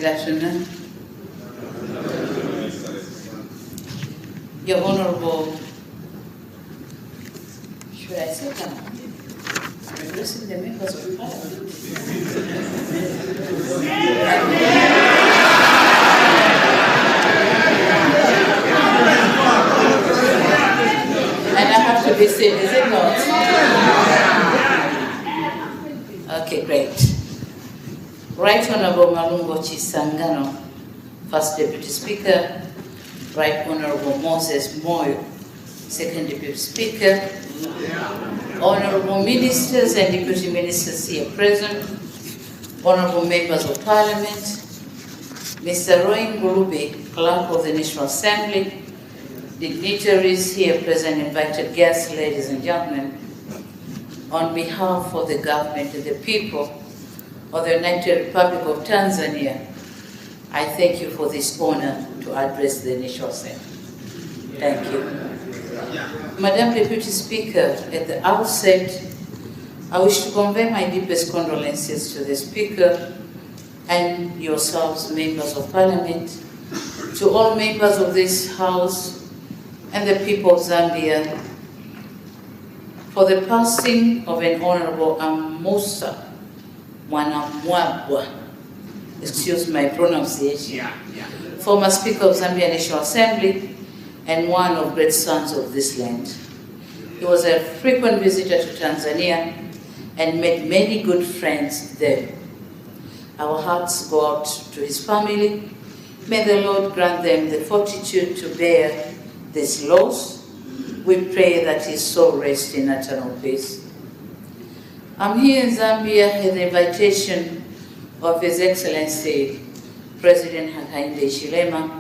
Good afternoon. Your Honorable, should I say that? Addressing the members of Parliament. And I have to be seen, is it not? Okay, great. Right Honorable Malungo Chisangano, First Deputy Speaker. Right Honorable Moses Moyo, Second Deputy Speaker. Honorable Ministers and Deputy Ministers here present. Honorable Members of Parliament. Mr. Roy Ngulube, Clerk of the National Assembly. Dignitaries here present, invited guests, ladies and gentlemen. On behalf of the government and the people of the United Republic of Tanzania, I thank you for this honor to address the National Assembly. Thank you. Madam Deputy Speaker, at the outset, I wish to convey my deepest condolences to the Speaker and yourselves, members of Parliament, to all members of this House and the people of Zambia, for the passing of an Honorable Amusa Mwanamwabwa, excuse my pronunciation, former Speaker of Zambia National Assembly and one of great sons of this land. He was a frequent visitor to Tanzania and made many good friends there. Our hearts go out to his family. May the Lord grant them the fortitude to bear this loss. We pray that his soul rest in eternal peace. I'm here in Zambia at the invitation of His Excellency President Hakainde Hichilema.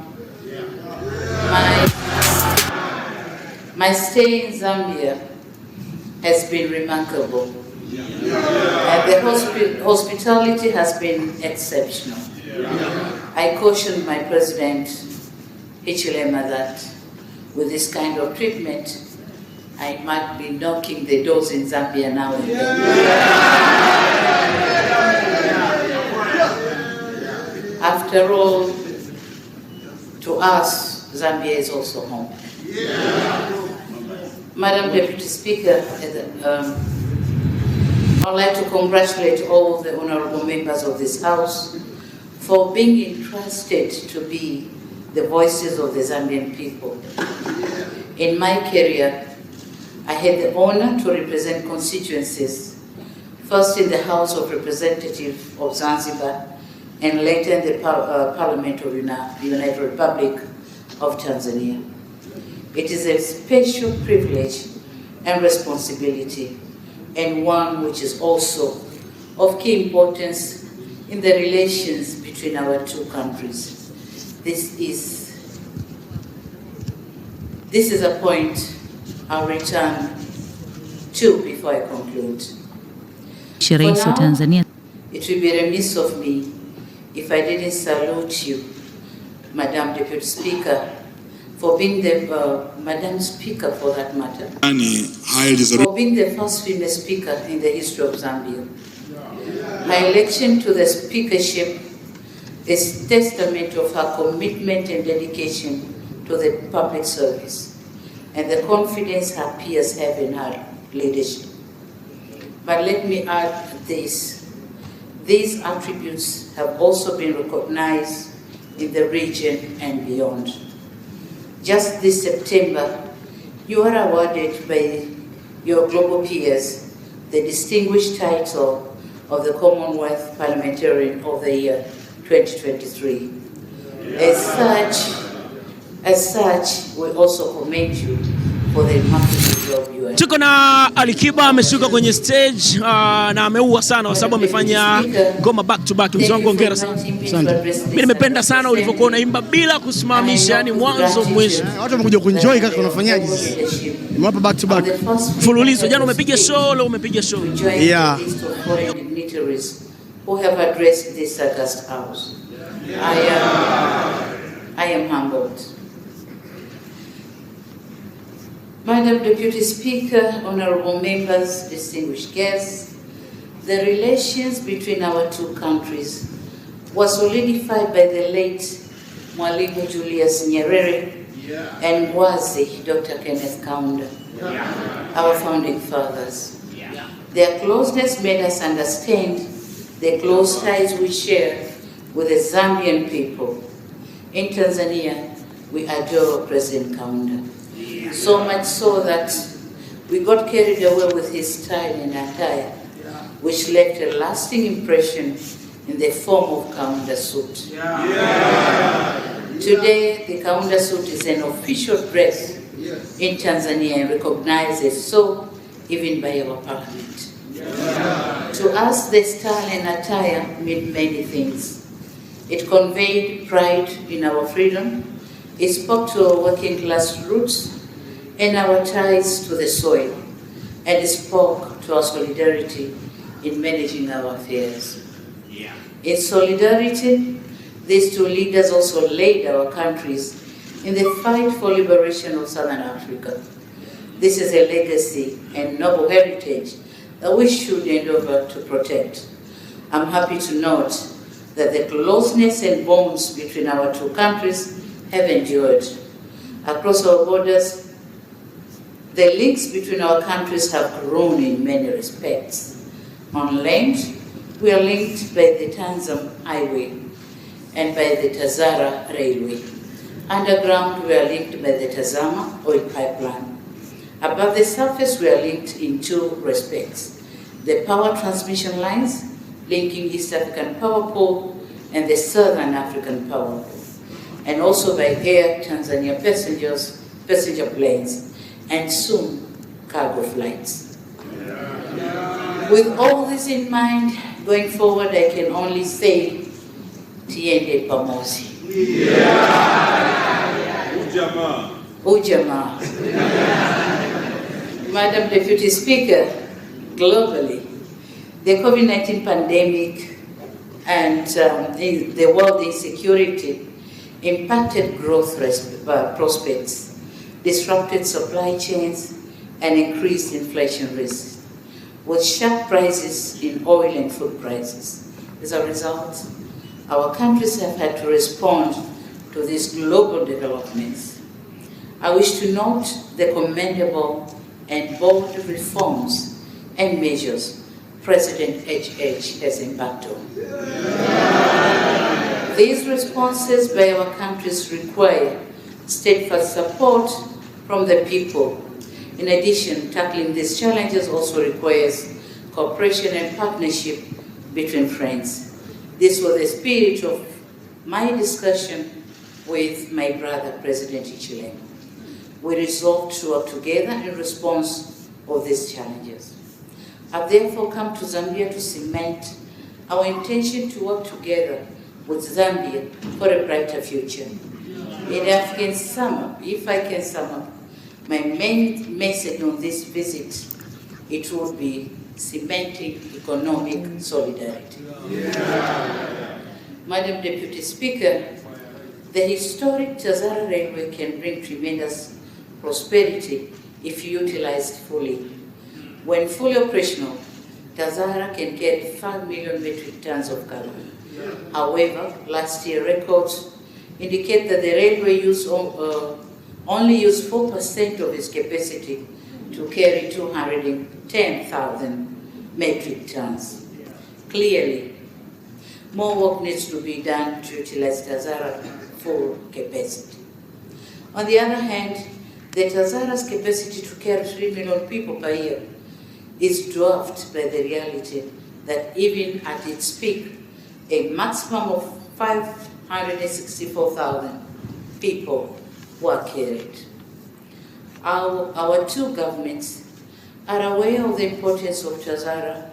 My stay in Zambia has been remarkable, and the hospitality has been exceptional. I cautioned my President Hichilema that with this kind of treatment, I might be knocking the doors in Zambia now and then. After all, to us, Zambia is also home. Madam Deputy Speaker, I'd like to congratulate all the honorable members of this House for being entrusted to be the voices of the Zambian people. In my career, I had the honor to represent constituencies, first in the House of Representatives of Zanzibar, and later in the Parliament of the United Republic of Tanzania. It is a special privilege and responsibility, and one which is also of key importance in the relations between our two countries. This is a point I'll return to before I conclude. For now, it will be remiss of me if I didn't salute you, Madam Deputy Speaker, for being the Madam Speaker for that matter, for being the first female speaker in the history of Zambia. My election to the speakership is testament of her commitment and dedication to the public service and the confidence her peers have in her leadership. But let me add this. These attributes have also been recognized in the region and beyond. Just this September, you are awarded by your global peers the distinguished title of the Commonwealth Parliamentarian of the Year 2023. As such, we also commend you for the remarkable job you are. Tuko na Alikiba ameshuka kwenye stage na ameua sana kwa sababu amefanya ngoma back to back. Mzangu hongera sana. Asante. Mimi nimependa sana ulivyokuwa unaimba bila kusimamisha, yani mwanzo mwisho. Watu wamekuja kuenjoy kaka, unafanyaje sasa? Nimewapa back to back. Fululizo, jana umepiga show, leo umepiga show. Yeah. Who have addressed this august house. I am humbled. Madam Deputy Speaker, honorable members, distinguished guests, the relations between our two countries was solidified by the late Mwalimu Julius Nyerere and Ngwazi Dr. Kenneth Kaunda, our founding fathers. Their closeness made us understand the close ties we share with the Zambian people. In Tanzania, we adore President Kaunda, so much so that we got carried away with his style and attire, which left a lasting impression in the form of Kaunda suit. Today, the Kaunda suit is an official dress in Tanzania and recognized as so even by our parliament. To us, the style and attire meant many things. It conveyed pride in our freedom, it spoke to our working class roots and our ties to the soil, and it spoke to our solidarity in managing our affairs. In solidarity, these two leaders also led our countries in the fight for liberation of Southern Africa. This is a legacy and noble heritage that we should endeavor to protect. I'm happy to note that the closeness and bonds between our two countries have endured. Across our borders, the links between our countries have grown in many respects. On land, we are linked by the Tanzam Highway and by the Tazara Railway. Underground, we are linked by the Tazama oil pipeline. Above the surface, we are linked in two respects: the power transmission lines linking East African Power Pool and the Southern African Power Pool, and also by air Tanzania passenger planes, and soon cargo flights. With all this in mind, going forward, I can only say, Tiende pamoja. Ujamaa. Madam Deputy Speaker, globally, the COVID-19 pandemic and the world insecurity impacted growth prospects, disrupted supply chains, and increased inflation risks, with sharp rises in oil and food prices. As a result, our countries have had to respond to these global developments. I wish to note the commendable and bold reforms and measures President HH has embarked on. These responses by our countries require steadfast support from the people. In addition, tackling these challenges also requires cooperation and partnership between friends. This was the spirit of my discussion with my brother, President Ichilema. We resolved to work together in response of these challenges. I've therefore come to Zambia to cement our intention to work together with Zambia for a brighter future. If I can sum up, my main message on this visit, it would be cementing economic solidarity. Madam Deputy Speaker, the historic Tazara Railway can bring tremendous prosperity if utilized fully. When fully operational, Tazara can carry 5 million metric tons of cargo. However, last year records indicate that the railway only used 4% of its capacity to carry 210,000 metric tons. Clearly, more work needs to be done to utilize Tazara's full capacity. On the other hand, the Tazara's capacity to carry 3 million people per year is dwarfed by the reality that even at its peak, a maximum of 564,000 people were carried. Our two governments are aware of the importance of Tazara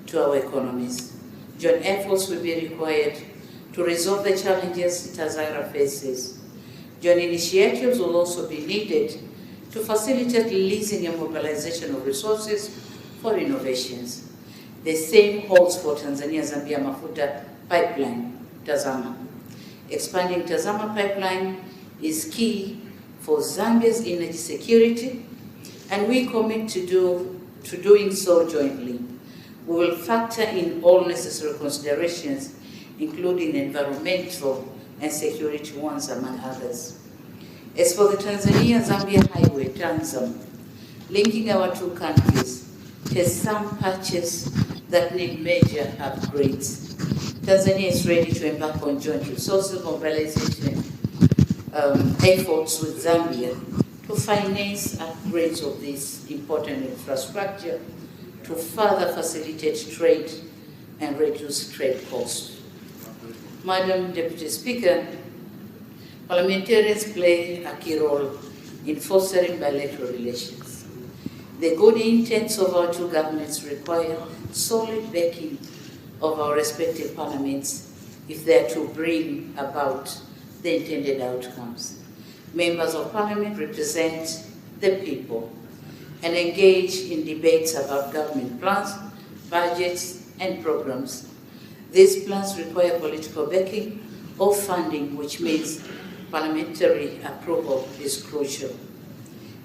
to our economies. Joint efforts will be required to resolve the challenges Tazara faces. Joint initiatives will also be needed to facilitate leasing and mobilization of resources for innovations. The same holds for Tanzania-Zambia Mafuta pipeline, Tazama. Expanding Tazama pipeline is key for Zambia's energy security, and we commit to doing so jointly. We will factor in all necessary considerations including environmental and security ones, among others. As for the Tanzania-Zambia highway, Tanzam, linking our two countries, has some patches that need major upgrades. Tanzania is ready to embark on joint resources mobilization efforts with Zambia to finance upgrades of this important infrastructure to further facilitate trade and reduce trade costs. Madam Deputy Speaker, parliamentarians play a key role in fostering bilateral relations. The good intents of our two governments require solid backing of our respective parliaments if they are to bring about the intended outcomes. Members of Parliament represent the people and engage in debates about government plans, budgets, and programs. These plans require political backing or funding, which means parliamentary approval is crucial.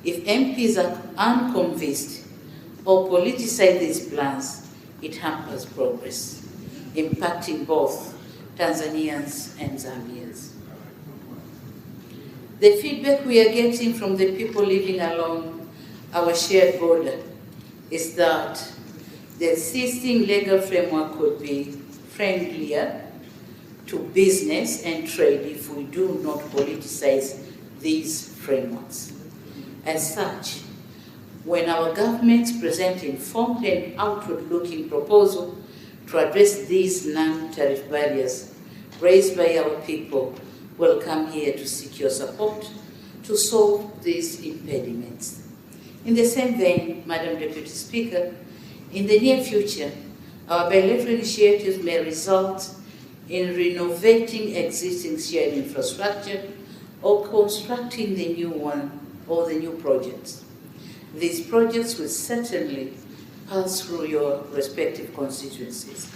If MPs are unconvinced or politicize these plans, it hampers progress, impacting both Tanzanians and Zambians. The feedback we are getting from the people living along our shared border is that the existing legal framework could be friendlier to business and trade if we do not politicize these frameworks. As such, when our governments present informed and outward-looking proposals to address these non-tariff barriers raised by our people, will come here to seek your support to solve these impediments. In the same vein, Madam Deputy Speaker, in the near future, our bilateral initiatives may result in renovating existing shared infrastructure or constructing the new one or the new projects. These projects will certainly pass through your respective constituencies.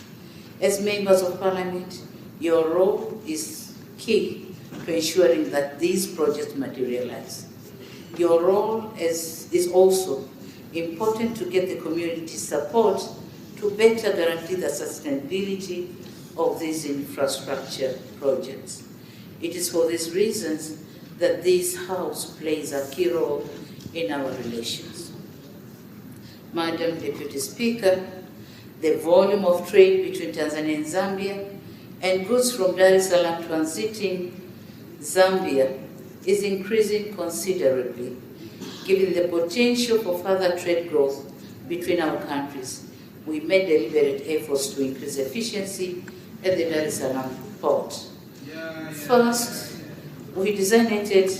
As members of Parliament, your role is key to ensuring that these projects materialize. Your role is also important to get the community support to better guarantee the sustainability of these infrastructure projects. It is for these reasons that this House plays a key role in our relations. Madam Deputy Speaker, the volume of trade between Tanzania and Zambia and goods from Dar es Salaam transiting Zambia is increasing considerably, given the potential for further trade growth between our countries. We made deliberate efforts to increase efficiency at the Dar es Salaam port. First, we designated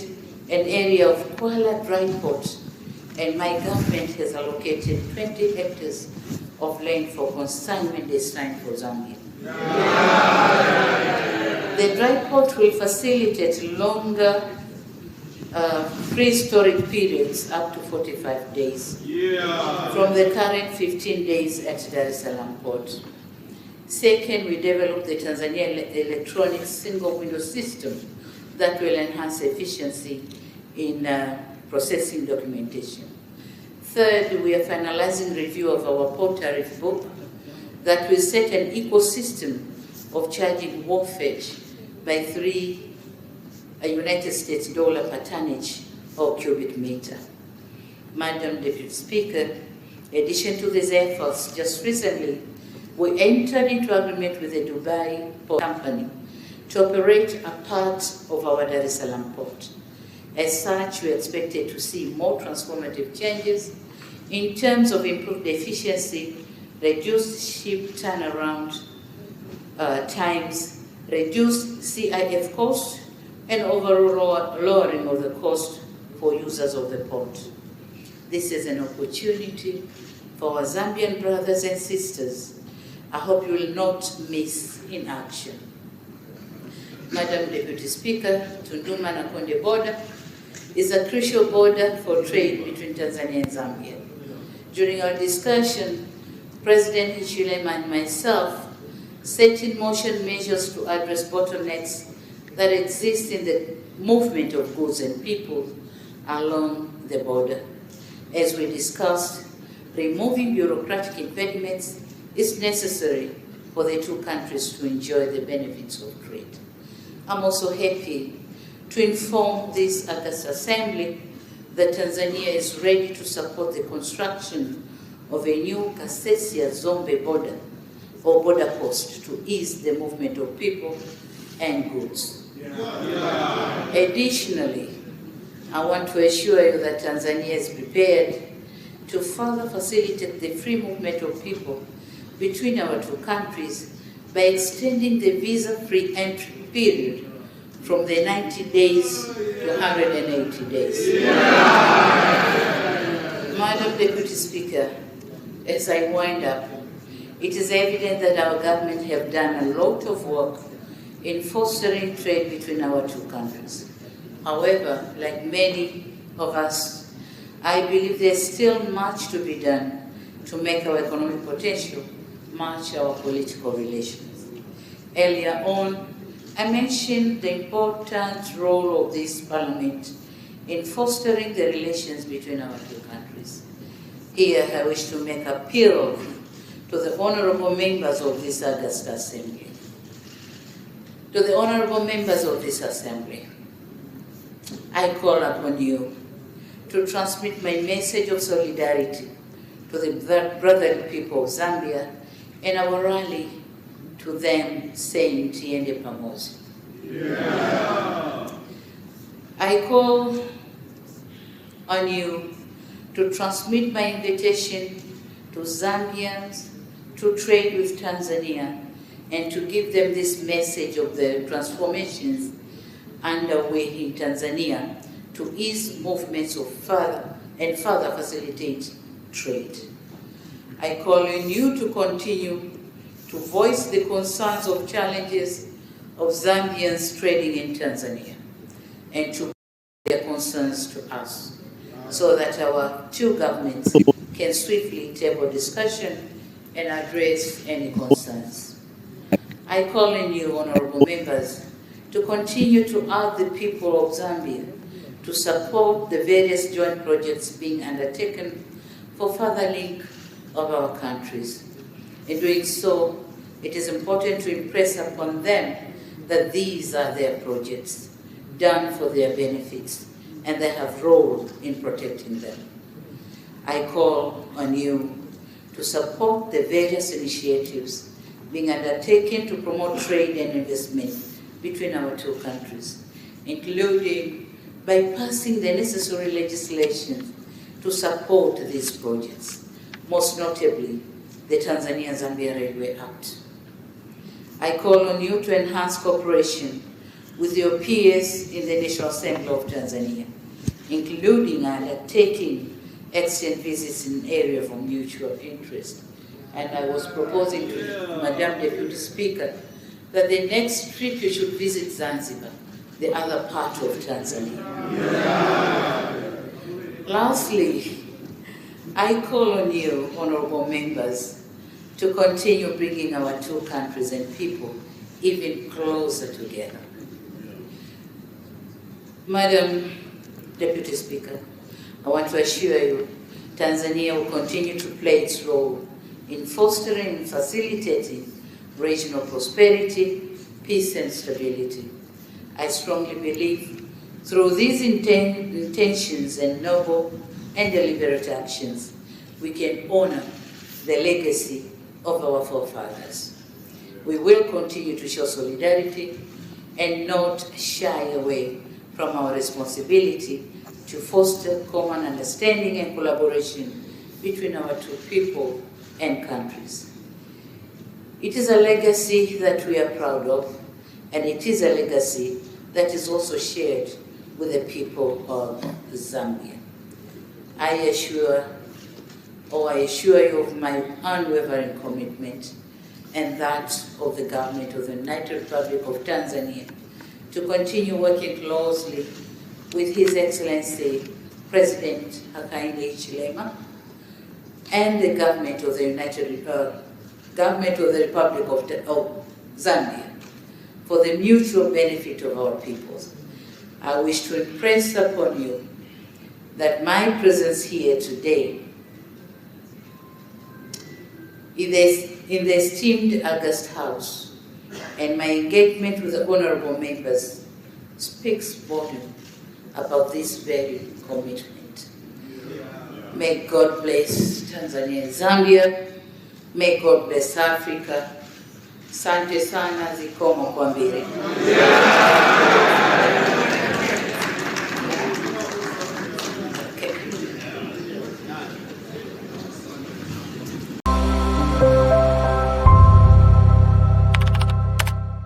an area of Kuala dry port, and my government has allocated 20 hectares of land for consignment destined for Zambia. The dry port will facilitate longer pre-storage periods up to 45 days from the current 15 days at Dar es Salaam port. Second, we developed the Tanzania electronic single window system that will enhance efficiency in processing documentation. Third, we are finalizing review of our port tariff book that will set an ecosystem of charging wharfage by $3 United States per tonnage or cubic meter. Madam Deputy Speaker, in addition to these efforts, just recently, we entered into agreement with the Dubai port company to operate a part of our Dar es Salaam port. As such, we expected to see more transformative changes in terms of improved efficiency, reduced ship turnaround times, reduced CIF costs, and overall lowering of the cost for users of the port. This is an opportunity for our Zambian brothers and sisters. I hope you will not miss in action. Madam Deputy Speaker, Tunduma-Nakonde border is a crucial border for trade between Tanzania and Zambia. During our discussion, President Hichilema and myself set in motion measures to address bottlenecks that exist in the movement of goods and people along the border. As we discussed, removing bureaucratic impediments is necessary for the two countries to enjoy the benefits of trade. I'm also happy to inform this August Assembly that Tanzania is ready to support the construction of a new Kasesia-Zombe border or border post to ease the movement of people and goods. Additionally, I want to assure you that Tanzania is prepared to further facilitate the free movement of people between our two countries by extending the visa-free entry period from the 90 days to 180 days. Madam Deputy Speaker, as I wind up, it is evident that our government have done a lot of work in fostering trade between our two countries. However, like many of us, I believe there's still much to be done to make our economic potential match our political relations. Earlier on, I mentioned the important role of this Parliament in fostering the relations between our two countries. Here, I wish to make appeal to the honorable members of this August Assembly. To the honorable members of this Assembly, I call upon you to transmit my message of solidarity to the brotherly people of Zambia and our rally to them saying Tiende Pamoja. Yeah. I call on you to transmit my invitation to Zambians to trade with Tanzania and to give them this message of the transformations underway in Tanzania to ease movements of further facilitate trade. I call on you to continue to voice the concerns of challenges of Zambians trading in Tanzania and to bring their concerns to us so that our two governments can swiftly table discussion and address any concerns. I call on you, honorable members, to continue to urge the people of Zambia to support the various joint projects being undertaken for further link of our countries. In doing so, it is important to impress upon them that these are their projects, done for their benefits, and they have role in protecting them. I call on you to support the various initiatives being undertaken to promote trade and investment between our two countries, including by passing the necessary legislation to support these projects, most notably the Tanzania-Zambia Railway Act. I call on you to enhance cooperation with your peers in the National Assembly of Tanzania, including undertaking extent visits in areas of mutual interest. And I was proposing to Madam Deputy Speaker that the next trip you should visit Zanzibar, the other part of Tanzania. Yeah. Lastly, I call on you, honorable members, to continue bringing our two countries and people even closer together. Madam Deputy Speaker, I want to assure you, Tanzania will continue to play its role in fostering and facilitating regional prosperity, peace and stability. I strongly believe through these intentions and noble and deliberate actions, we can honor the legacy of our forefathers. We will continue to show solidarity and not shy away from our responsibility to foster common understanding and collaboration between our two people and countries. It is a legacy that we are proud of, and it is a legacy that is also shared with the people of Zambia. I assure you of my unwavering commitment and that of the government of the United Republic of Tanzania to continue working closely with His Excellency President Hakainde Hichilema and the government of the Republic of Zambia for the mutual benefit of our peoples. I wish to impress upon you that my presence here today is in the esteemed August House, and my engagement with the honorable members speaks volume about this very commitment. May God bless Tanzania and Zambia. May God bless Africa. Asante sana, zikomo kwa mbele.